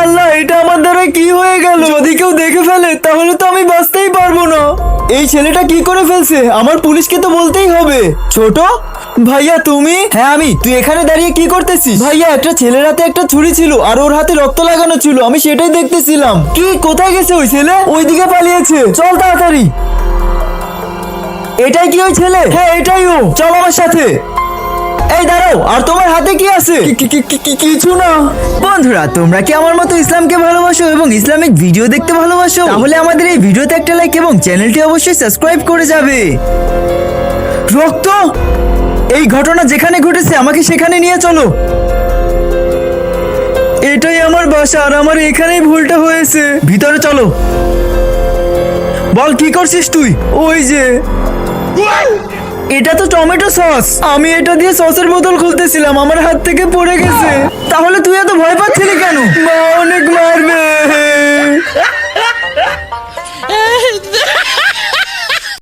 আল্লাহ, এটা আমার দ্বারা কি হয়ে গেল? যদি কেউ দেখে ফেলে তাহলে তো আমি বাঁচতেই পারবো না। এই ছেলেটা কি করে ফেলছে? আমার পুলিশকে তো বলতেই হবে। ছোট ভাইয়া তুমি? হ্যাঁ আমি। তুই এখানে দাঁড়িয়ে কি করতেছিস? ভাইয়া একটা ছেলের হাতে একটা ছুরি ছিল আর ওর হাতে রক্ত লাগানো ছিল, আমি সেটাই দেখতেছিলাম। কি, কোথায় গেছে ওই ছেলে? ওইদিকে পালিয়েছে, চল তাড়াতাড়ি। এটাই কি ওই ছেলে? হ্যাঁ এটাই ও, চল আমার সাথে। এই দাঁড়াও, আর তোমার হাতে কি আছে? কিছু না। বন্ধুরা, তোমরা কি আমার মতো ইসলামকে ভালোবাসো এবং ইসলামিক ভিডিও দেখতে ভালোবাসো? তাহলে আমাদের এই ভিডিওতে একটা লাইক এবং চ্যানেলটি অবশ্যই সাবস্ক্রাইব করে যাবে। রক্ত! এই ঘটনা যেখানে ঘটেছে আমাকে সেখানে নিয়ে চলো। এটাই আমার বাসা আর আমার এখানেই ভুলটা হয়েছে। ভিতরে চলো। বল কি করছিস তুই? ওই যে, এটা তো টমেটো সস। আমি এটা দিয়ে সসের বোতল খুলতেছিলাম, আমার হাত থেকে পড়ে গেছে। তাহলে তুই এত ভয় পাচ্ছিলি কেন? মা